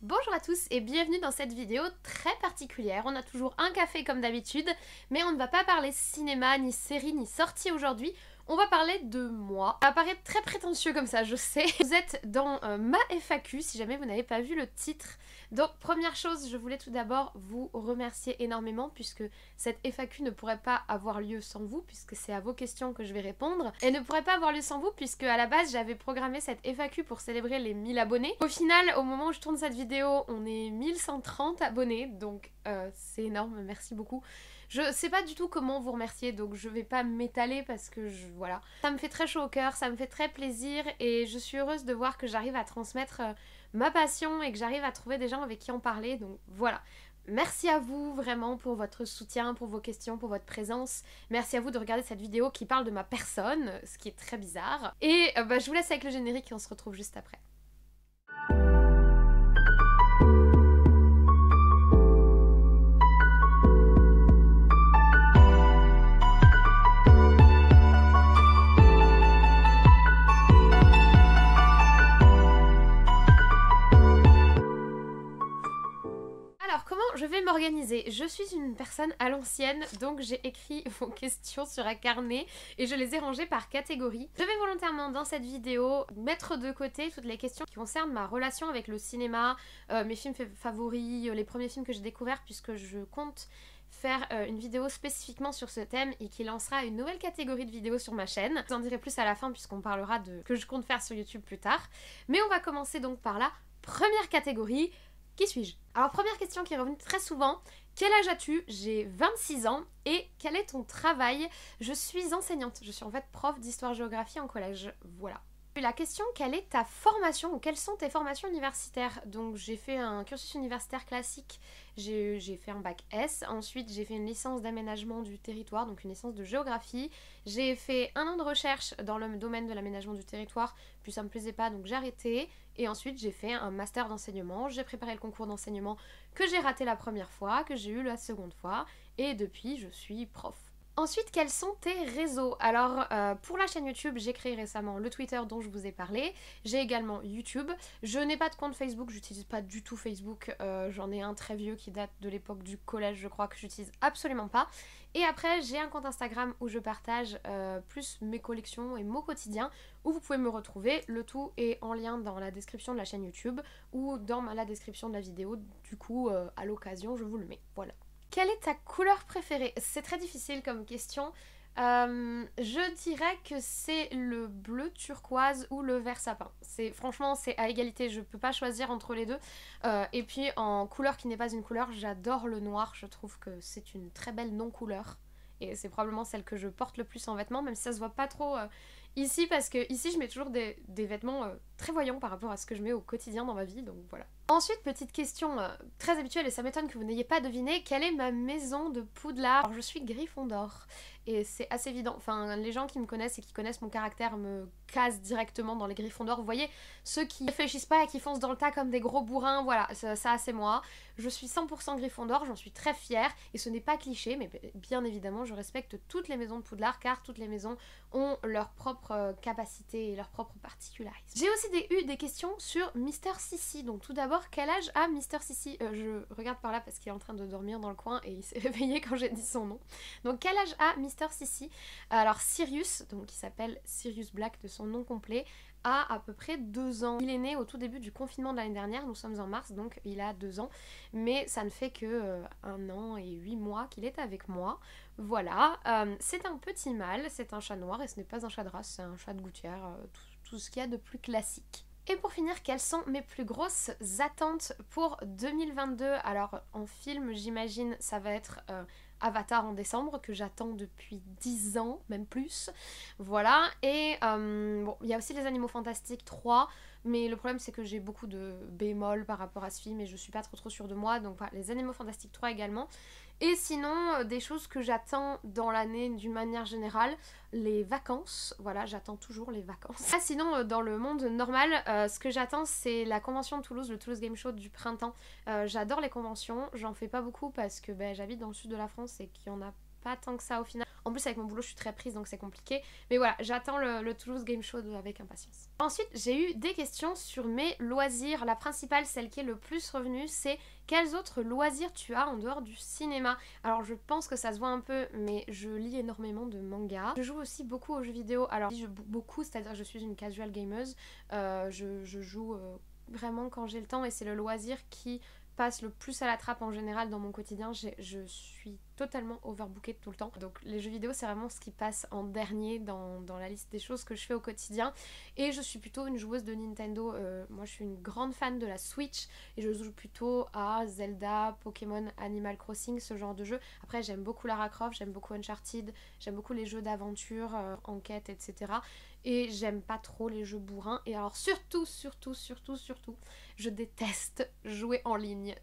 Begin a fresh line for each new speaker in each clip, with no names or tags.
Bonjour à tous et bienvenue dans cette vidéo très particulière. On a toujours un café comme d'habitude, mais on ne va pas parler cinéma, ni série, ni sortie aujourd'hui. On va parler de moi. Ça paraît très prétentieux comme ça, je sais. Vous êtes dans ma FAQ, si jamais vous n'avez pas vu le titre. Donc première chose, je voulais tout d'abord vous remercier énormément puisque cette FAQ ne pourrait pas avoir lieu sans vous, puisque c'est à vos questions que je vais répondre. Et ne pourrait pas avoir lieu sans vous puisque à la base j'avais programmé cette FAQ pour célébrer les 1000 abonnés. Au final, au moment où je tourne cette vidéo, on est 1130 abonnés, donc c'est énorme, merci beaucoup. Je sais pas du tout comment vous remercier, donc je vais pas m'étaler parce que voilà. Ça me fait très chaud au cœur, ça me fait très plaisir et je suis heureuse de voir que j'arrive à transmettre ma passion et que j'arrive à trouver des gens avec qui en parler, donc voilà. Merci à vous vraiment pour votre soutien, pour vos questions, pour votre présence. Merci à vous de regarder cette vidéo qui parle de ma personne, ce qui est très bizarre. Et je vous laisse avec le générique et on se retrouve juste après. Alors comment je vais m'organiser? Je suis une personne à l'ancienne, donc j'ai écrit vos questions sur un carnet et je les ai rangées par catégorie. Je vais volontairement dans cette vidéo mettre de côté toutes les questions qui concernent ma relation avec le cinéma, mes films favoris, les premiers films que j'ai découverts, puisque je compte faire une vidéo spécifiquement sur ce thème et qui lancera une nouvelle catégorie de vidéos sur ma chaîne. Je vous en dirai plus à la fin puisqu'on parlera de que je compte faire sur YouTube plus tard. Mais on va commencer donc par la première catégorie. Qui suis-je? Alors première question qui est revenue très souvent, quel âge as-tu? J'ai 26 ans et quel est ton travail? Je suis enseignante, je suis en fait prof d'histoire-géographie en collège, voilà. La question, quelle est ta formation ou quelles sont tes formations universitaires? Donc j'ai fait un cursus universitaire classique, j'ai fait un bac S, ensuite j'ai fait une licence d'aménagement du territoire, donc une licence de géographie, j'ai fait un an de recherche dans le domaine de l'aménagement du territoire, puis ça me plaisait pas donc j'ai arrêté, et ensuite j'ai fait un master d'enseignement, j'ai préparé le concours d'enseignement que j'ai raté la première fois, que j'ai eu la seconde fois, et depuis je suis prof. Ensuite, quels sont tes réseaux? Alors, pour la chaîne YouTube, j'ai créé récemment le Twitter dont je vous ai parlé. J'ai également YouTube. Je n'ai pas de compte Facebook, j'utilise pas du tout Facebook. J'en ai un très vieux qui date de l'époque du collège, je crois, que j'utilise absolument pas. Et après, j'ai un compte Instagram où je partage plus mes collections et mon quotidien, où vous pouvez me retrouver. Le tout est en lien dans la description de la chaîne YouTube ou dans la description de la vidéo. Du coup, à l'occasion, je vous le mets. Voilà. Quelle est ta couleur préférée? C'est très difficile comme question. Je dirais que c'est le bleu turquoise ou le vert sapin. Franchement, c'est à égalité, je peux pas choisir entre les deux. Et puis en couleur qui n'est pas une couleur, j'adore le noir, je trouve que c'est une très belle non-couleur. Et c'est probablement celle que je porte le plus en vêtements, même si ça se voit pas trop ici, parce que ici je mets toujours des vêtements très voyants par rapport à ce que je mets au quotidien dans ma vie, donc voilà. Ensuite, petite question très habituelle, et ça m'étonne que vous n'ayez pas deviné, quelle est ma maison de Poudlard? Alors je suis Gryffondor, et c'est assez évident, enfin les gens qui me connaissent et qui connaissent mon caractère me casent directement dans les Gryffondors, vous voyez, ceux qui réfléchissent pas et qui foncent dans le tas comme des gros bourrins, voilà, ça c'est moi. Je suis 100% Gryffondor, j'en suis très fière, et ce n'est pas cliché, mais bien évidemment je respecte toutes les maisons de Poudlard, car toutes les maisons ont leur propre capacité et leur propre particularisme. J'ai aussi eu des questions sur Mister Sissi, donc tout d'abord, quel âge a Mister Sissi? Je regarde par là parce qu'il est en train de dormir dans le coin et il s'est réveillé quand j'ai dit son nom. Donc quel âge a Mister Sissi? Alors Sirius, donc qui s'appelle Sirius Black de son nom complet, a peu près 2 ans. Il est né au tout début du confinement de l'année dernière, nous sommes en mars, donc il a 2 ans, mais ça ne fait que 1 an et 8 mois qu'il est avec moi. Voilà, c'est un petit mâle, c'est un chat noir et ce n'est pas un chat de race, c'est un chat de gouttière, tout ce qu'il y a de plus classique. Et pour finir, quelles sont mes plus grosses attentes pour 2022? Alors en film, j'imagine ça va être Avatar en décembre, que j'attends depuis 10 ans, même plus. Voilà, et bon, il y a aussi Les Animaux Fantastiques 3, mais le problème c'est que j'ai beaucoup de bémols par rapport à ce film et je suis pas trop sûre de moi, donc voilà, Les Animaux Fantastiques 3 également. Et sinon, des choses que j'attends dans l'année d'une manière générale, les vacances, voilà, j'attends toujours les vacances. Ah, sinon, dans le monde normal, ce que j'attends, c'est la convention de Toulouse, le Toulouse Game Show du printemps. J'adore les conventions, j'en fais pas beaucoup parce que j'habite dans le sud de la France et qu'il y en a pas tant que ça au final. En plus avec mon boulot je suis très prise donc c'est compliqué. Mais voilà, j'attends le Toulouse Game Show avec impatience. Ensuite j'ai eu des questions sur mes loisirs. La principale, celle qui est le plus revenue, c'est quels autres loisirs tu as en dehors du cinéma. Alors je pense que ça se voit un peu, mais je lis énormément de mangas. Je joue aussi beaucoup aux jeux vidéo. Alors je joue beaucoup, c'est-à-dire que je suis une casual gameuse. Je joue vraiment quand j'ai le temps et c'est le loisir qui passe le plus à la trappe en général dans mon quotidien. Je suis totalement overbookée tout le temps. Donc les jeux vidéo c'est vraiment ce qui passe en dernier dans la liste des choses que je fais au quotidien. Et je suis plutôt une joueuse de Nintendo. Moi je suis une grande fan de la Switch et je joue plutôt à Zelda, Pokémon, Animal Crossing, ce genre de jeu. Après j'aime beaucoup Lara Croft, j'aime beaucoup Uncharted, j'aime beaucoup les jeux d'aventure, enquête, etc. Et j'aime pas trop les jeux bourrins. Et alors surtout, je déteste jouer en ligne.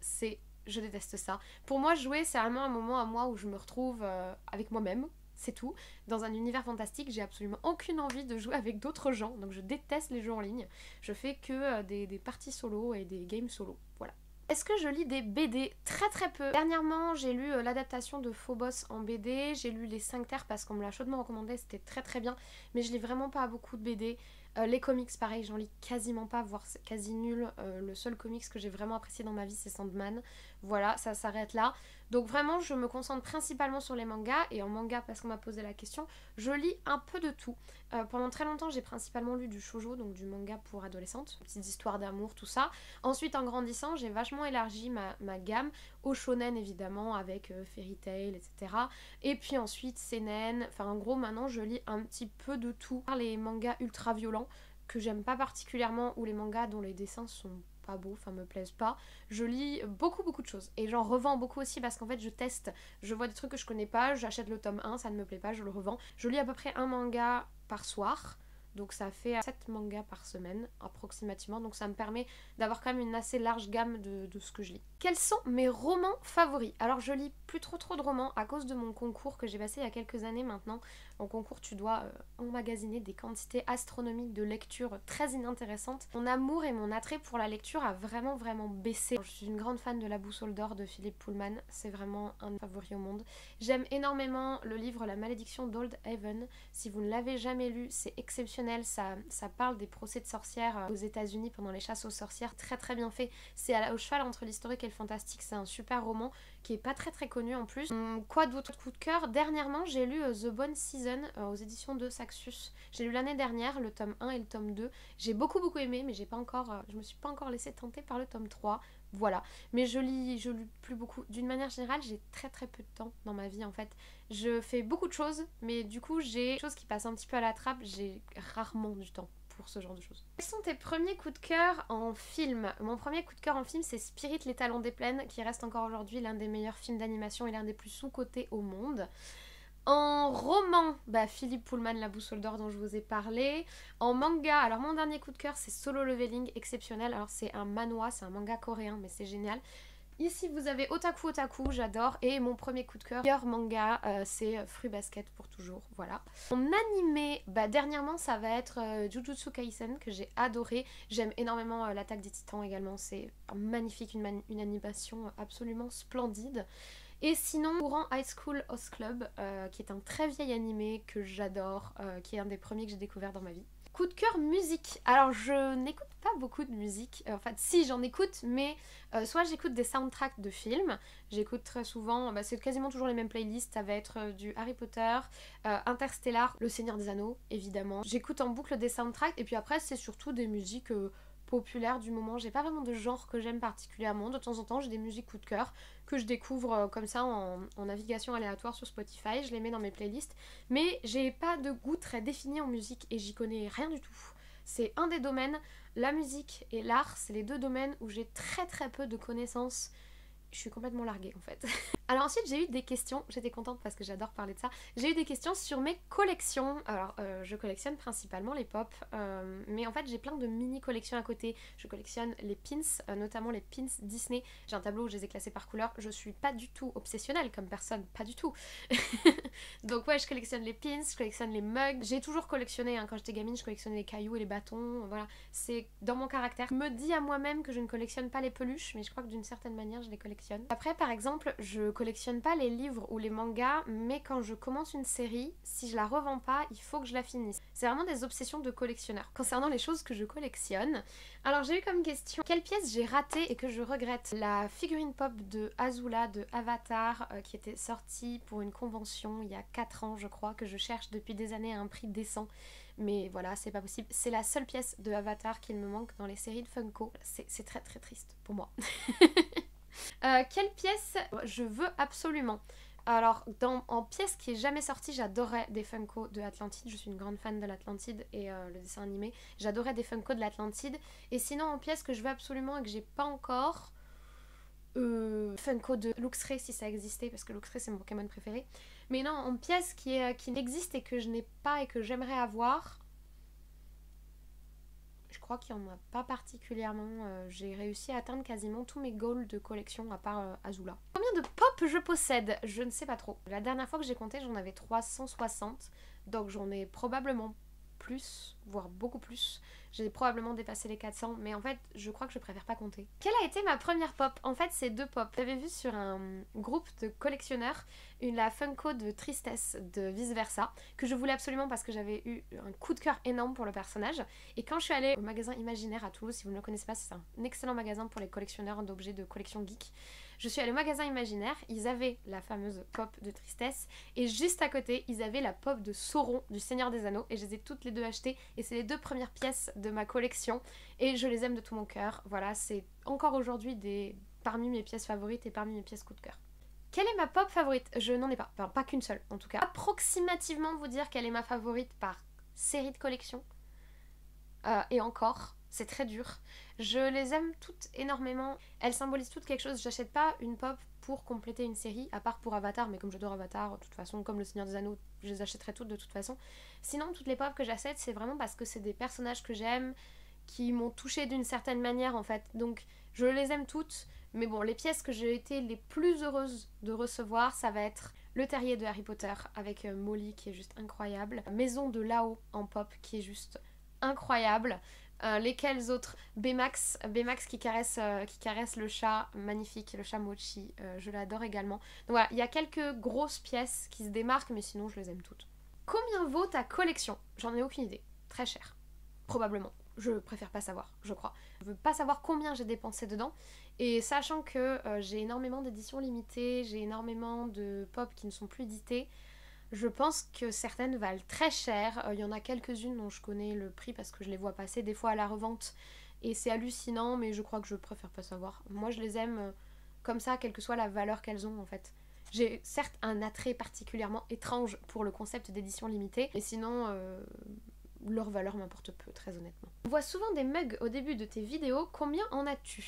Je déteste ça. Pour moi, jouer, c'est vraiment un moment à moi où je me retrouve avec moi-même. C'est tout. Dans un univers fantastique, j'ai absolument aucune envie de jouer avec d'autres gens. Donc je déteste les jeux en ligne. Je fais que des parties solo et des games solo. Voilà. Est-ce que je lis des BD? Très très peu. Dernièrement, j'ai lu l'adaptation de Phobos en BD. J'ai lu Les 5 Terres parce qu'on me l'a chaudement recommandé. C'était très très bien. Mais je lis vraiment pas beaucoup de BD. Les comics, pareil, j'en lis quasiment pas, voire c'est quasi nul. Le seul comics que j'ai vraiment apprécié dans ma vie, c'est Sandman. Voilà, ça s'arrête là. Donc vraiment, je me concentre principalement sur les mangas. Et en manga, parce qu'on m'a posé la question, je lis un peu de tout. Pendant très longtemps, j'ai principalement lu du shoujo, donc du manga pour adolescentes. Petites histoires d'amour, tout ça. Ensuite, en grandissant, j'ai vachement élargi ma gamme au shonen, évidemment, avec Fairy Tail, etc. Et puis ensuite, seinen. Enfin, en gros, maintenant, je lis un petit peu de tout. Les mangas ultra violents, que j'aime pas particulièrement, ou les mangas dont les dessins sont pas beaux, enfin me plaisent pas. Je lis beaucoup de choses et j'en revends beaucoup aussi parce qu'en fait je teste, je vois des trucs que je connais pas, j'achète le tome 1, ça ne me plaît pas, je le revends. Je lis à peu près un manga par soir. Donc ça fait 7 mangas par semaine approximativement, donc ça me permet d'avoir quand même une assez large gamme de ce que je lis. Quels sont mes romans favoris? Alors je lis plus trop de romans à cause de mon concours que j'ai passé il y a quelques années maintenant. En concours tu dois emmagasiner des quantités astronomiques de lecture très inintéressantes. Mon amour et mon attrait pour la lecture a vraiment baissé. Je suis une grande fan de La Boussole d'Or de Philippe Pullman, c'est vraiment un de mes favoris au monde. J'aime énormément le livre La Malédiction d'Old Haven. Si vous ne l'avez jamais lu, c'est exceptionnel. Ça parle des procès de sorcières aux États-Unis pendant les chasses aux sorcières. Très bien fait. C'est au cheval entre l'historique et le fantastique. C'est un super roman qui est pas très connu en plus. Quoi d'autre coup de cœur? Dernièrement, j'ai lu The Bone Season aux éditions de Saxus. J'ai lu l'année dernière le tome 1 et le tome 2. J'ai beaucoup aimé, mais je me suis pas encore laissée tenter par le tome 3. Voilà, mais je lis plus beaucoup. D'une manière générale, j'ai très peu de temps dans ma vie en fait. Je fais beaucoup de choses, mais du coup j'ai des choses qui passent un petit peu à la trappe, j'ai rarement du temps pour ce genre de choses. Quels sont tes premiers coups de cœur en film? Mon premier coup de cœur en film, c'est Spirit, les Talons des Plaines, qui reste encore aujourd'hui l'un des meilleurs films d'animation et l'un des plus sous-cotés au monde. En roman, Philippe Pullman, La Boussole d'Or dont je vous ai parlé. En manga, alors mon dernier coup de cœur c'est Solo Leveling, exceptionnel. Alors c'est un manhwa, c'est un manga coréen mais c'est génial. Ici vous avez Otaku, j'adore. Et mon premier coup de cœur, meilleur manga, c'est Fruit Basket pour toujours, voilà. En animé, dernièrement ça va être Jujutsu Kaisen que j'ai adoré. J'aime énormément l'Attaque des Titans également, c'est magnifique, une animation absolument splendide. Et sinon, Courant High School Host Club, qui est un très vieil animé que j'adore, qui est un des premiers que j'ai découvert dans ma vie. Coup de cœur musique. Alors je n'écoute pas beaucoup de musique, en fait si j'en écoute, mais soit j'écoute des soundtracks de films, j'écoute très souvent, c'est quasiment toujours les mêmes playlists, ça va être du Harry Potter, Interstellar, Le Seigneur des Anneaux évidemment. J'écoute en boucle des soundtracks et puis après c'est surtout des musiques populaire du moment. J'ai pas vraiment de genre que j'aime particulièrement. De temps en temps, j'ai des musiques coup de cœur que je découvre comme ça en navigation aléatoire sur Spotify. Je les mets dans mes playlists. Mais j'ai pas de goût très défini en musique et j'y connais rien du tout. C'est un des domaines. La musique et l'art, c'est les deux domaines où j'ai très peu de connaissances. Je suis complètement larguée en fait. Alors ensuite j'ai eu des questions, j'étais contente parce que j'adore parler de ça. J'ai eu des questions sur mes collections. Alors je collectionne principalement les pop, mais en fait j'ai plein de mini collections à côté. Je collectionne les pins, notamment les pins Disney. J'ai un tableau où je les ai classés par couleur. Je suis pas du tout obsessionnelle comme personne, pas du tout. Donc ouais, je collectionne les pins, je collectionne les mugs. J'ai toujours collectionné, quand j'étais gamine, je collectionnais les cailloux et les bâtons. Voilà, c'est dans mon caractère. Je me dis à moi-même que je ne collectionne pas les peluches, mais je crois que d'une certaine manière je les collectionne collectionne. Après par exemple, je collectionne pas les livres ou les mangas, mais quand je commence une série, si je la revends pas, il faut que je la finisse. C'est vraiment des obsessions de collectionneur. Concernant les choses que je collectionne, alors j'ai eu comme question quelle pièce j'ai ratée et que je regrette. La figurine pop de Azula de Avatar qui était sortie pour une convention il y a 4 ans je crois, que je cherche depuis des années à un prix décent. Mais voilà, c'est pas possible. C'est la seule pièce de Avatar qu'il me manque dans les séries de Funko. C'est très très triste pour moi. Quelle pièce je veux absolument? Alors, en pièce qui est jamais sortie, j'adorais des Funko de Atlantide. Je suis une grande fan de l'Atlantide et le dessin animé. J'adorais des Funko de l'Atlantide. Et sinon, en pièce que je veux absolument et que j'ai pas encore... Funko de Luxray si ça existait, parce que Luxray c'est mon Pokémon préféré. Mais non, en pièce qui n'existe et que je n'ai pas et que j'aimerais avoir, je crois qu'il n'y en a pas particulièrement. J'ai réussi à atteindre quasiment tous mes goals de collection à part Azula. Combien de pop je possède? Je ne sais pas trop. La dernière fois que j'ai compté, j'en avais 360, donc j'en ai probablement plus, voire beaucoup plus. J'ai probablement dépassé les 400, mais en fait, je crois que je préfère pas compter. Quelle a été ma première pop? En fait, c'est 2 pop. J'avais vu sur un groupe de collectionneurs la Funko de Tristesse de Vice Versa, que je voulais absolument parce que j'avais eu un coup de cœur énorme pour le personnage. Et quand je suis allée au magasin Imaginaire à Toulouse, si vous ne le connaissez pas, c'est un excellent magasin pour les collectionneurs d'objets de collection geek. Je suis allée au magasin Imaginaire, ils avaient la fameuse pop de Tristesse et juste à côté, ils avaient la pop de Sauron du Seigneur des Anneaux et je les ai toutes les deux achetées et c'est les 2 premières pièces de ma collection et je les aime de tout mon cœur. Voilà, c'est encore aujourd'hui parmi mes pièces favorites et parmi mes pièces coup de cœur. Quelle est ma pop favorite? Je n'en ai pas, enfin pas qu'une seule en tout cas. Approximativement vous dire quelle est ma favorite par série de collection et encore... C'est très dur. Je les aime toutes énormément. Elles symbolisent toutes quelque chose. J'achète pas une pop pour compléter une série, à part pour Avatar, mais comme j'adore Avatar, de toute façon, comme le Seigneur des Anneaux, je les achèterai toutes de toute façon. Sinon, toutes les pop que j'achète, c'est vraiment parce que c'est des personnages que j'aime, qui m'ont touchée d'une certaine manière en fait. Donc, je les aime toutes. Mais bon, les pièces que j'ai été les plus heureuses de recevoir, ça va être le terrier de Harry Potter avec Molly qui est juste incroyable. Maison de Lao en pop qui est juste incroyable. Lesquels autres? Baymax qui caresse le chat, magnifique, le chat Mochi, je l'adore également. Donc voilà, il y a quelques grosses pièces qui se démarquent, mais sinon je les aime toutes. Combien vaut ta collection? J'en ai aucune idée. Très cher. Probablement. Je préfère pas savoir, je crois. Je veux pas savoir combien j'ai dépensé dedans. Et sachant que j'ai énormément d'éditions limitées, j'ai énormément de pop qui ne sont plus éditées, je pense que certaines valent très cher. Il y en a quelques-unes dont je connais le prix parce que je les vois passer des fois à la revente. Et c'est hallucinant, mais je crois que je préfère pas savoir. Moi, je les aime comme ça, quelle que soit la valeur qu'elles ont en fait. J'ai certes un attrait particulièrement étrange pour le concept d'édition limitée, mais sinon, leur valeur m'importe peu, très honnêtement. On voit souvent des mugs au début de tes vidéos. Combien en as-tu ?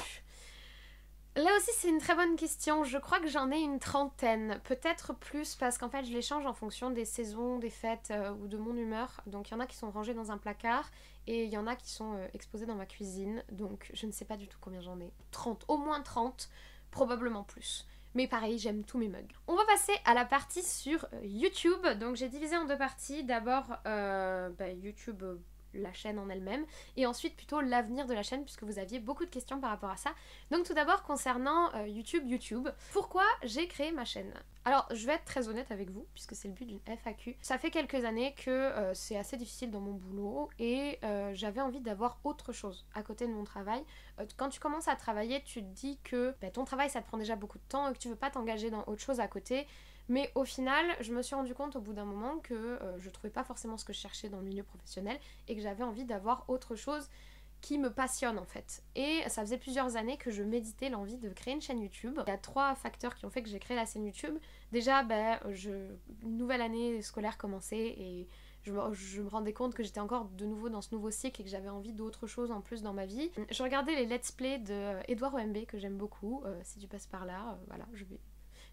Là aussi c'est une très bonne question, je crois que j'en ai une trentaine, peut-être plus parce qu'en fait je les change en fonction des saisons, des fêtes ou de mon humeur. Donc il y en a qui sont rangés dans un placard et il y en a qui sont exposés dans ma cuisine, donc je ne sais pas du tout combien j'en ai. 30, au moins 30, probablement plus. Mais pareil, j'aime tous mes mugs. On va passer à la partie sur YouTube, donc j'ai divisé en 2 parties. D'abord YouTube... la chaîne en elle-même et ensuite plutôt l'avenir de la chaîne puisque vous aviez beaucoup de questions par rapport à ça. Donc tout d'abord concernant YouTube, pourquoi j'ai créé ma chaîne? Alors je vais être très honnête avec vous puisque c'est le but d'une FAQ. Ça fait quelques années que c'est assez difficile dans mon boulot et j'avais envie d'avoir autre chose à côté de mon travail. Quand tu commences à travailler, tu te dis que ton travail ça te prend déjà beaucoup de temps et que tu veux pas t'engager dans autre chose à côté. Mais au final, je me suis rendu compte au bout d'un moment que je trouvais pas forcément ce que je cherchais dans le milieu professionnel et que j'avais envie d'avoir autre chose qui me passionne en fait. Et ça faisait plusieurs années que je méditais l'envie de créer une chaîne YouTube. Il y a 3 facteurs qui ont fait que j'ai créé la chaîne YouTube. Déjà, une nouvelle année scolaire commençait et je me rendais compte que j'étais encore de nouveau dans ce nouveau cycle et que j'avais envie d'autre chose en plus dans ma vie. Je regardais les let's play de Edouard OMB que j'aime beaucoup. Si tu passes par là, voilà,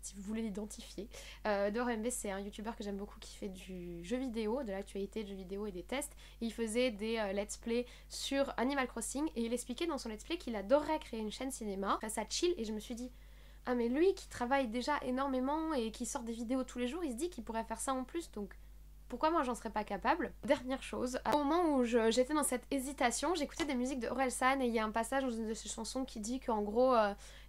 si vous voulez l'identifier. DorMB, c'est un youtubeur que j'aime beaucoup qui fait du jeu vidéo, de l'actualité de jeux vidéo et des tests. Il faisait des let's play sur Animal Crossing et il expliquait dans son let's play qu'il adorerait créer une chaîne cinéma. Ça chill et je me suis dit, ah mais lui qui travaille déjà énormément et qui sort des vidéos tous les jours, il se dit qu'il pourrait faire ça en plus, donc Pourquoi moi j'en serais pas capable? Dernière chose, au moment où j'étais dans cette hésitation, j'écoutais des musiques de Orelsan et il y a un passage dans une de ses chansons qui dit qu'en gros,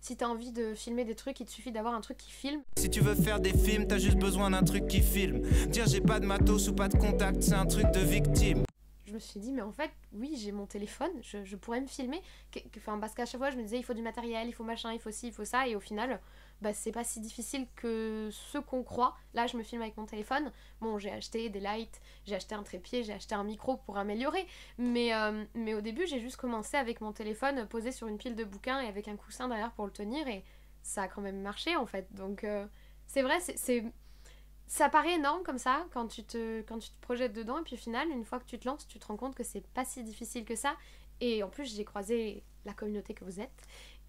si t'as envie de filmer des trucs, il te suffit d'avoir un truc qui filme.
Si tu veux faire des films, t'as juste besoin d'un truc qui filme. Dire j'ai pas de matos ou pas de contact, c'est un truc de victime.
Je me suis dit, mais en fait, oui, j'ai mon téléphone, je pourrais me filmer. Enfin, parce qu'à chaque fois, je me disais, il faut du matériel, il faut machin, il faut ci, il faut ça. Et au final, bah, c'est pas si difficile que ce qu'on croit. Là, je me filme avec mon téléphone. Bon, j'ai acheté des lights, j'ai acheté un trépied, j'ai acheté un micro pour améliorer. Mais au début, j'ai juste commencé avec mon téléphone posé sur une pile de bouquins et avec un coussin derrière pour le tenir. Et ça a quand même marché, en fait. Donc, c'est vrai, ça paraît énorme comme ça quand tu te projettes dedans et puis au final, une fois que tu te lances, tu te rends compte que c'est pas si difficile que ça. Et en plus, j'ai croisé la communauté que vous êtes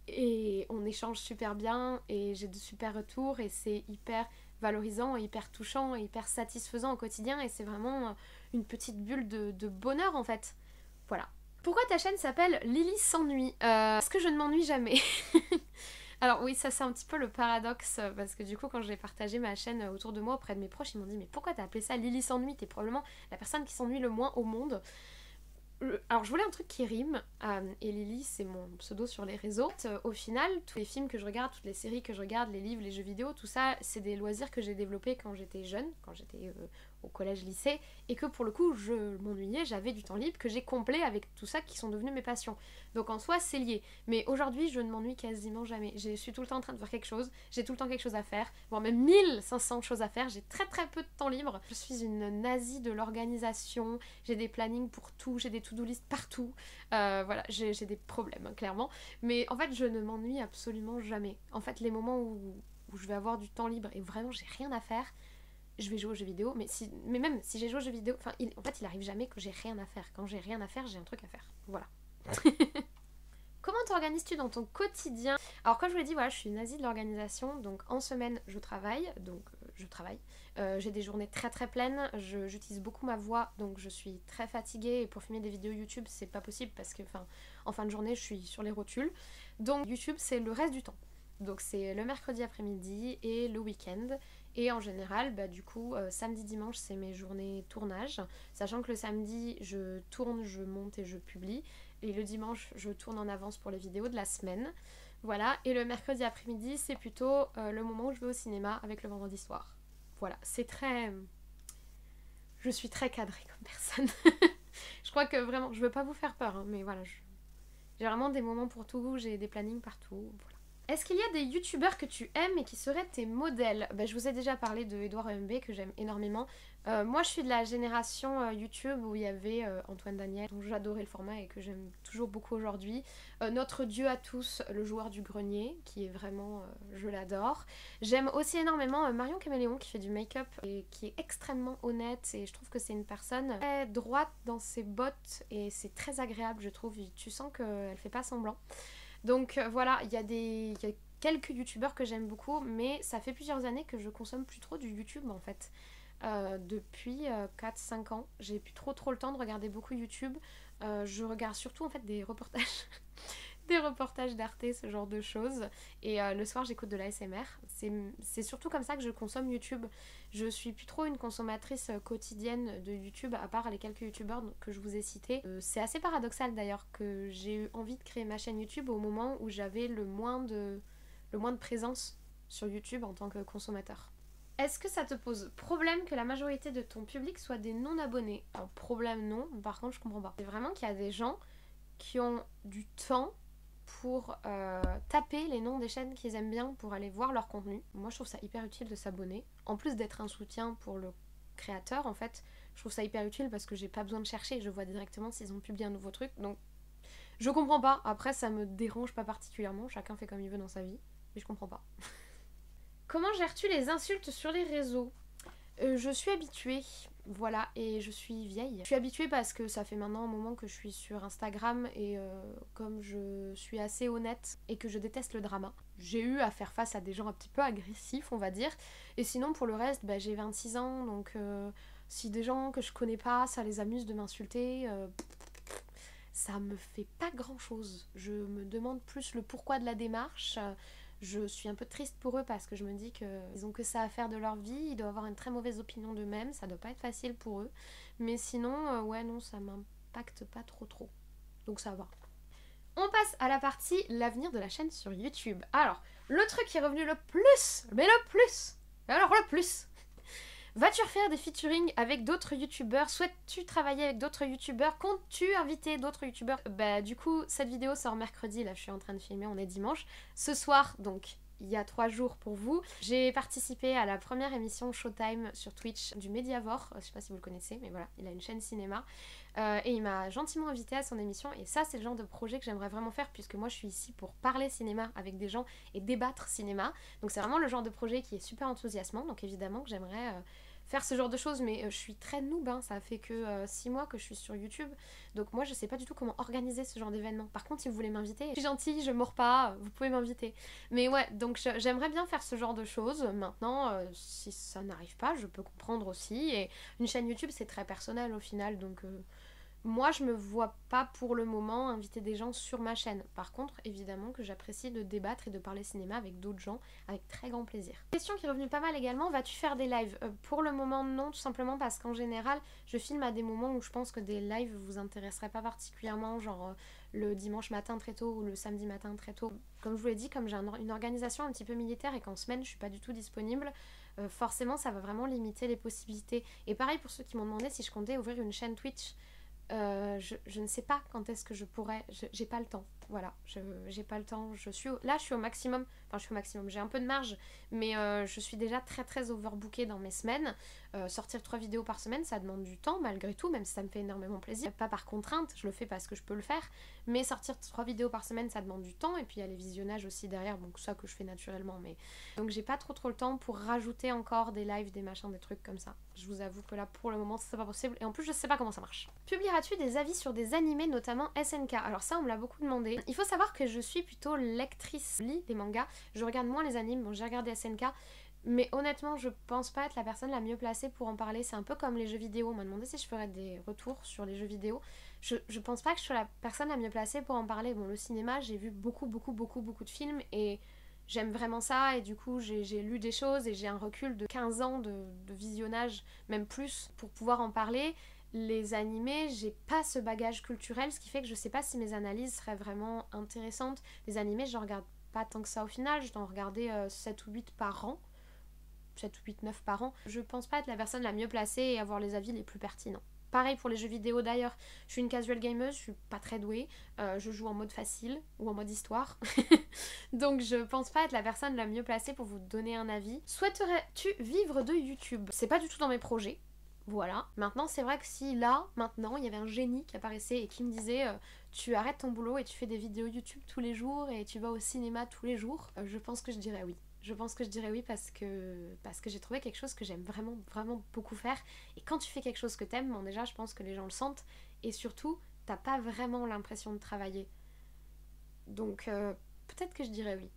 et on échange super bien et j'ai de super retours et c'est hyper valorisant, hyper touchant, hyper satisfaisant au quotidien et c'est vraiment une petite bulle de bonheur en fait. Voilà. Pourquoi ta chaîne s'appelle Lily s'ennuie? Parce que je ne m'ennuie jamais. Alors oui, ça c'est un petit peu le paradoxe, parce que du coup quand j'ai partagé ma chaîne autour de moi auprès de mes proches, ils m'ont dit mais pourquoi t'as appelé ça Lily s'ennuie? T'es probablement la personne qui s'ennuie le moins au monde. Alors je voulais un truc qui rime, et Lily c'est mon pseudo sur les réseaux. Au final, tous les films que je regarde, toutes les séries que je regarde, les livres, les jeux vidéo, tout ça, c'est des loisirs que j'ai développés quand j'étais jeune, quand j'étais au collège-lycée, et que pour le coup je m'ennuyais, j'avais du temps libre que j'ai comblé avec tout ça qui sont devenus mes passions. Donc en soi c'est lié. Mais aujourd'hui je ne m'ennuie quasiment jamais. Je suis tout le temps en train de faire quelque chose, j'ai tout le temps quelque chose à faire, voire même 1500 choses à faire, j'ai très peu de temps libre. Je suis une nazie de l'organisation, j'ai des plannings pour tout, j'ai des to-do list partout. Voilà, j'ai des problèmes hein, clairement. Mais en fait je ne m'ennuie absolument jamais. En fait les moments où je vais avoir du temps libre et vraiment j'ai rien à faire, je vais jouer aux jeux vidéo, mais même si j'ai joué aux jeux vidéo, en fait il arrive jamais que j'ai rien à faire. Quand j'ai rien à faire, j'ai un truc à faire. Voilà. Comment t'organises-tu dans ton quotidien? Alors comme je vous l'ai dit, voilà, je suis une nazie de l'organisation, donc en semaine je travaille, j'ai des journées très pleines, j'utilise beaucoup ma voix, donc je suis très fatiguée et pour filmer des vidéos YouTube c'est pas possible parce que en fin de journée je suis sur les rotules, donc YouTube c'est le reste du temps. Donc c'est le mercredi après-midi et le week-end. Et en général, bah, du coup, samedi, dimanche, c'est mes journées tournage. Sachant que le samedi, je tourne, je monte et je publie. Et le dimanche, je tourne en avance pour les vidéos de la semaine. Voilà. Et le mercredi après-midi, c'est plutôt le moment où je vais au cinéma avec le vendredi soir. Voilà. C'est très... Je suis très cadrée comme personne. Je crois que vraiment, je veux pas vous faire peur, hein, mais voilà. J'ai vraiment des moments pour tout, j'ai des plannings partout. Voilà. Est-ce qu'il y a des youtubeurs que tu aimes et qui seraient tes modèles? Bah, je vous ai déjà parlé de Edouard EMB que j'aime énormément. Moi je suis de la génération YouTube où il y avait Antoine Daniel, dont j'adorais le format et que j'aime toujours beaucoup aujourd'hui. Notre dieu à tous, le joueur du grenier, qui est vraiment, je l'adore. J'aime aussi énormément Marion Caméléon qui fait du make-up et qui est extrêmement honnête et je trouve que c'est une personne très droite dans ses bottes et c'est très agréable je trouve. Tu sens qu'elle fait pas semblant. Donc voilà, il y a quelques youtubeurs que j'aime beaucoup, mais ça fait plusieurs années que je consomme plus trop du YouTube en fait. Depuis 4-5 ans, j'ai plus trop le temps de regarder beaucoup YouTube. Je regarde surtout en fait des reportages, des reportages d'Arte, ce genre de choses. Et le soir, j'écoute de l'ASMR. C'est surtout comme ça que je consomme YouTube. Je suis plus trop une consommatrice quotidienne de YouTube, à part les quelques youtubeurs que je vous ai cités. C'est assez paradoxal d'ailleurs que j'ai eu envie de créer ma chaîne YouTube au moment où j'avais le moins de présence sur YouTube en tant que consommateur. Est-ce que ça te pose problème que la majorité de ton public soit des non-abonnés? Alors, problème non, par contre je comprends pas. C'est vraiment qu'il y a des gens qui ont du temps pour taper les noms des chaînes qu'ils aiment bien pour aller voir leur contenu. Moi je trouve ça hyper utile de s'abonner. En plus d'être un soutien pour le créateur en fait, je trouve ça hyper utile parce que j'ai pas besoin de chercher, je vois directement s'ils ont publié un nouveau truc. Donc je comprends pas, après ça me dérange pas particulièrement, chacun fait comme il veut dans sa vie, mais je comprends pas. Comment gères-tu les insultes sur les réseaux? Je suis habituée, voilà, et je suis vieille. Je suis habituée parce que ça fait maintenant un moment que je suis sur Instagram et comme je suis assez honnête et que je déteste le drama, j'ai eu à faire face à des gens un petit peu agressifs, on va dire. Et sinon, pour le reste, bah, j'ai 26 ans, donc si des gens que je connais pas, ça les amuse de m'insulter, ça me fait pas grand-chose. Je me demande plus le pourquoi de la démarche. Je suis un peu triste pour eux parce que je me dis qu'ils ont que ça à faire de leur vie, ils doivent avoir une très mauvaise opinion d'eux-mêmes, ça doit pas être facile pour eux. Mais sinon, ouais non, ça m'impacte pas trop. Donc ça va. On passe à la partie l'avenir de la chaîne sur YouTube. Alors, le truc qui est revenu le plus, mais le plus, vas-tu refaire des featuring avec d'autres youtubeurs? Souhaites-tu travailler avec d'autres youtubeurs? Comptes-tu inviter d'autres youtubeurs? Bah du coup, cette vidéo sort mercredi, là je suis en train de filmer, on est dimanche. Ce soir, donc il y a 3 jours pour vous, j'ai participé à la première émission Showtime sur Twitch du Mediavore, je sais pas si vous le connaissez, mais voilà, il a une chaîne cinéma. Et il m'a gentiment invité à son émission et ça c'est le genre de projet que j'aimerais vraiment faire puisque moi je suis ici pour parler cinéma avec des gens et débattre cinéma, donc c'est vraiment le genre de projet qui est super enthousiasmant, donc évidemment que j'aimerais faire ce genre de choses, mais je suis très noob, hein, ça fait que 6 mois que je suis sur YouTube, donc moi je sais pas du tout comment organiser ce genre d'événement. Par contre si vous voulez m'inviter, je suis gentille, je mords pas, vous pouvez m'inviter. Mais ouais, donc j'aimerais bien faire ce genre de choses. Maintenant si ça n'arrive pas, je peux comprendre aussi, et une chaîne YouTube c'est très personnel au final, donc moi je me vois pas pour le moment inviter des gens sur ma chaîne. Par contre évidemment que j'apprécie de débattre et de parler cinéma avec d'autres gens avec très grand plaisir. Question qui est revenue pas mal également, vas-tu faire des lives? Pour le moment non, tout simplement parce qu'en général je filme à des moments où je pense que des lives vous intéresseraient pas particulièrement, genre le dimanche matin très tôt ou le samedi matin très tôt. Comme je vous l'ai dit, comme j'ai une organisation un petit peu militaire et qu'en semaine je suis pas du tout disponible, forcément ça va vraiment limiter les possibilités. Et pareil pour ceux qui m'ont demandé si je comptais ouvrir une chaîne Twitch. Je ne sais pas quand est-ce que je pourrais, j'ai pas le temps, voilà, j'ai pas le temps, je suis au maximum, j'ai un peu de marge, mais je suis déjà très overbookée dans mes semaines. Sortir 3 vidéos par semaine ça demande du temps malgré tout, même si ça me fait énormément plaisir, pas par contrainte, je le fais parce que je peux le faire, mais sortir 3 vidéos par semaine ça demande du temps, et puis il y a les visionnages aussi derrière, donc ça que je fais naturellement, mais donc j'ai pas trop le temps pour rajouter encore des lives, des machins, des trucs comme ça. Je vous avoue que là pour le moment c'est pas possible, et en plus je sais pas comment ça marche. Publieras-tu des avis sur des animés, notamment SNK? Alors ça on me l'a beaucoup demandé. Il faut savoir que je suis plutôt lectrice, je lis des mangas, je regarde moins les animes, bon j'ai regardé SNK, mais honnêtement je pense pas être la personne la mieux placée pour en parler. C'est un peu comme les jeux vidéo, on m'a demandé si je ferais des retours sur les jeux vidéo. Je pense pas que je sois la personne la mieux placée pour en parler. Bon, le cinéma, j'ai vu beaucoup de films et j'aime vraiment ça, et du coup j'ai lu des choses et j'ai un recul de 15 ans de visionnage, même plus, pour pouvoir en parler. Les animés, j'ai pas ce bagage culturel, ce qui fait que je sais pas si mes analyses seraient vraiment intéressantes. Les animés, je regarde pas tant que ça au final, je dois en regarder 7 ou 8 par an. 7 ou 8, 9 par an. Je pense pas être la personne la mieux placée et avoir les avis les plus pertinents. Pareil pour les jeux vidéo d'ailleurs, je suis une casual gameuse, je suis pas très douée, je joue en mode facile ou en mode histoire, donc je pense pas être la personne la mieux placée pour vous donner un avis. Souhaiterais-tu vivre de YouTube? C'est pas du tout dans mes projets, voilà. Maintenant c'est vrai que si là, maintenant, il y avait un génie qui apparaissait et qui me disait tu arrêtes ton boulot et tu fais des vidéos YouTube tous les jours et tu vas au cinéma tous les jours, je pense que je dirais oui. Je pense que je dirais oui parce que j'ai trouvé quelque chose que j'aime vraiment beaucoup faire. Et quand tu fais quelque chose que t'aimes, bon déjà je pense que les gens le sentent. Et surtout, t'as pas vraiment l'impression de travailler. Donc peut-être que je dirais oui.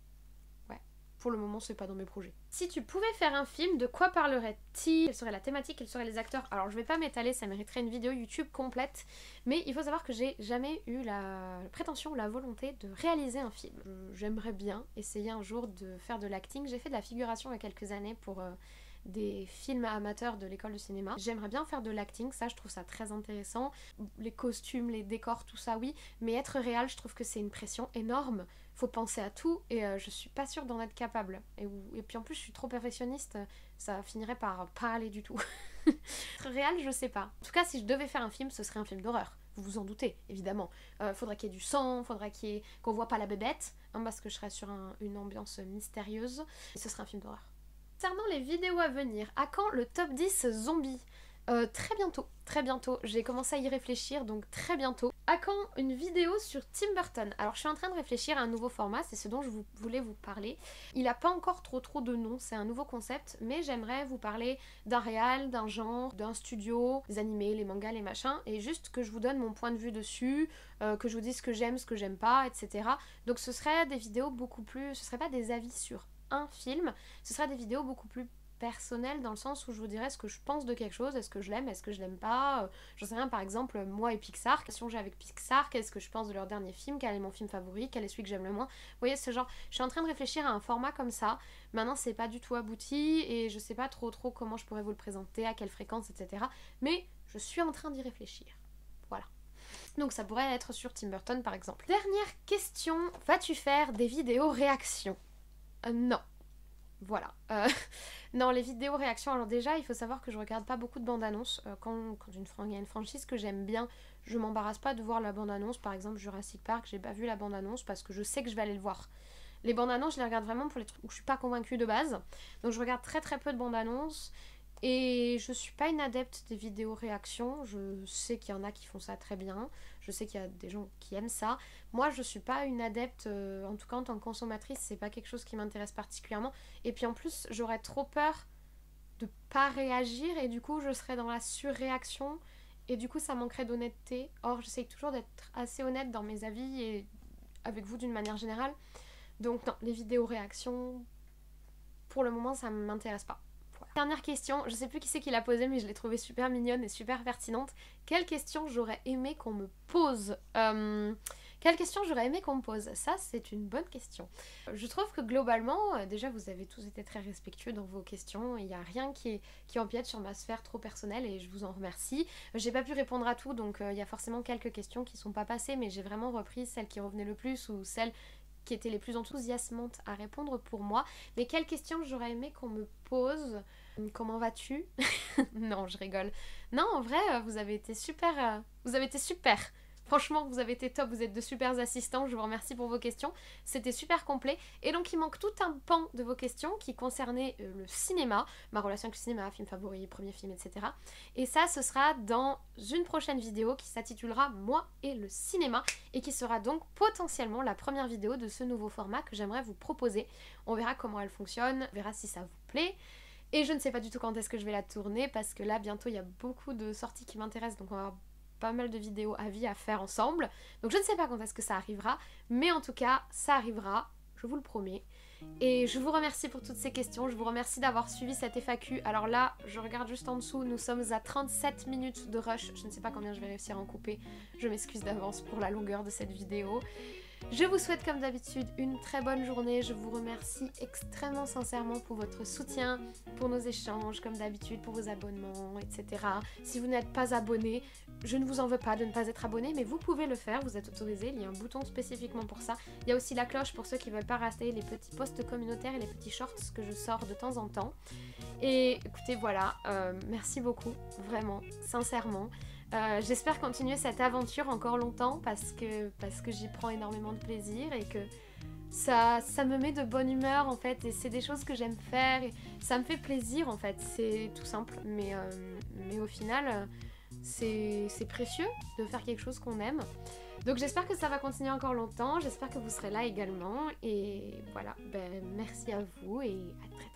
Ouais. Pour le moment, c'est pas dans mes projets. Si tu pouvais faire un film, de quoi parlerait-il? Quelle serait la thématique? Quels seraient les acteurs? Alors je vais pas m'étaler, ça mériterait une vidéo YouTube complète, mais il faut savoir que j'ai jamais eu la prétention, la volonté de réaliser un film. J'aimerais bien essayer un jour de faire de l'acting. J'ai fait de la figuration il y a quelques années pour des films amateurs de l'école de cinéma. J'aimerais bien faire de l'acting, ça je trouve ça très intéressant. Les costumes, les décors, tout ça oui, mais être réel, je trouve que c'est une pression énorme. Faut penser à tout et je suis pas sûre d'en être capable. Et puis en plus je suis trop perfectionniste, ça finirait par pas aller du tout. Être réel, je sais pas. En tout cas si je devais faire un film, ce serait un film d'horreur. Vous vous en doutez, évidemment. Faudrait qu'il y ait du sang, faudrait qu'on voit pas la bébête, hein, parce que je serais sur une ambiance mystérieuse. Et ce serait un film d'horreur. Concernant les vidéos à venir, à quand le top 10 zombies? Très bientôt, j'ai commencé à y réfléchir, donc très bientôt. À quand une vidéo sur Tim Burton? Alors je suis en train de réfléchir à un nouveau format, c'est ce dont je voulais vous parler. Il n'a pas encore trop de noms, c'est un nouveau concept, mais j'aimerais vous parler d'un réal, d'un genre, d'un studio, des animés, les mangas, les machins, et juste que je vous donne mon point de vue dessus, que je vous dise ce que j'aime pas, etc. Donc ce serait des vidéos beaucoup plus... Ce serait pas des avis sur un film, ce serait des vidéos beaucoup plus personnel dans le sens où je vous dirais ce que je pense de quelque chose, est-ce que je l'aime, est-ce que je l'aime pas, j'en sais rien, par exemple moi et Pixar, question j'ai avec Pixar, qu'est-ce que je pense de leur dernier film, quel est mon film favori, quel est celui que j'aime le moins, vous voyez ce genre, je suis en train de réfléchir à un format comme ça, maintenant c'est pas du tout abouti et je sais pas trop comment je pourrais vous le présenter, à quelle fréquence, etc. Mais je suis en train d'y réfléchir, voilà. Donc ça pourrait être sur Tim Burton par exemple. Dernière question, vas-tu faire des vidéos réactions? Non. Voilà. Non, les vidéos réactions, alors déjà, il faut savoir que je regarde pas beaucoup de bandes annonces. Quand il y a une franchise que j'aime bien, je m'embarrasse pas de voir la bande annonce. Par exemple, Jurassic Park, j'ai pas vu la bande annonce parce que je sais que je vais aller le voir. Les bandes annonces, je les regarde vraiment pour les trucs où je suis pas convaincue de base. Donc je regarde très peu de bandes annonces. Et je suis pas une adepte des vidéos réactions, je sais qu'il y en a qui font ça très bien, je sais qu'il y a des gens qui aiment ça. Moi je suis pas une adepte, en tout cas en tant que consommatrice, c'est pas quelque chose qui m'intéresse particulièrement. Et puis en plus j'aurais trop peur de pas réagir et du coup je serais dans la surréaction et du coup ça manquerait d'honnêteté. Or j'essaye toujours d'être assez honnête dans mes avis et avec vous d'une manière générale. Donc non, les vidéos réactions, pour le moment ça m'intéresse pas. Dernière question, je sais plus qui c'est qui l'a posée mais je l'ai trouvée super mignonne et super pertinente. Quelle question j'aurais aimé qu'on me pose Quelle question j'aurais aimé qu'on me pose? Ça c'est une bonne question. Je trouve que globalement, déjà vous avez tous été très respectueux dans vos questions. Il n'y a rien qui empiète sur ma sphère trop personnelle et je vous en remercie. J'ai pas pu répondre à tout donc il y a forcément quelques questions qui sont pas passées mais j'ai vraiment repris celles qui revenaient le plus ou celles qui étaient les plus enthousiasmantes à répondre pour moi. Mais quelle question j'aurais aimé qu'on me pose? Comment vas-tu? Non, je rigole. Non, en vrai, vous avez été super. Vous avez été super. Franchement, vous avez été top, vous êtes de super assistants, je vous remercie pour vos questions. C'était super complet. Et donc, il manque tout un pan de vos questions qui concernaient le cinéma, ma relation avec le cinéma, film favori, premier film, etc. Et ça, ce sera dans une prochaine vidéo qui s'intitulera Moi et le cinéma et qui sera donc potentiellement la première vidéo de ce nouveau format que j'aimerais vous proposer. On verra comment elle fonctionne, on verra si ça vous plaît. Et je ne sais pas du tout quand est-ce que je vais la tourner parce que là, bientôt, il y a beaucoup de sorties qui m'intéressent, donc on va avoir pas mal de vidéos à vie à faire ensemble. Donc je ne sais pas quand est-ce que ça arrivera, mais en tout cas, ça arrivera, je vous le promets. Et je vous remercie pour toutes ces questions, je vous remercie d'avoir suivi cette FAQ. Alors là, je regarde juste en dessous, nous sommes à 37 minutes de rush, je ne sais pas combien je vais réussir à en couper. Je m'excuse d'avance pour la longueur de cette vidéo. Je vous souhaite comme d'habitude une très bonne journée, je vous remercie extrêmement sincèrement pour votre soutien, pour nos échanges, comme d'habitude, pour vos abonnements, etc. Si vous n'êtes pas abonné, je ne vous en veux pas de ne pas être abonné, mais vous pouvez le faire, vous êtes autorisé, il y a un bouton spécifiquement pour ça. Il y a aussi la cloche pour ceux qui ne veulent pas rater les petits posts communautaires et les petits shorts que je sors de temps en temps. Et écoutez, voilà, merci beaucoup, vraiment, sincèrement. J'espère continuer cette aventure encore longtemps parce que j'y prends énormément de plaisir et que ça me met de bonne humeur en fait et c'est des choses que j'aime faire et ça me fait plaisir en fait, c'est tout simple mais au final c'est précieux de faire quelque chose qu'on aime. Donc j'espère que ça va continuer encore longtemps, j'espère que vous serez là également et voilà, merci à vous et à très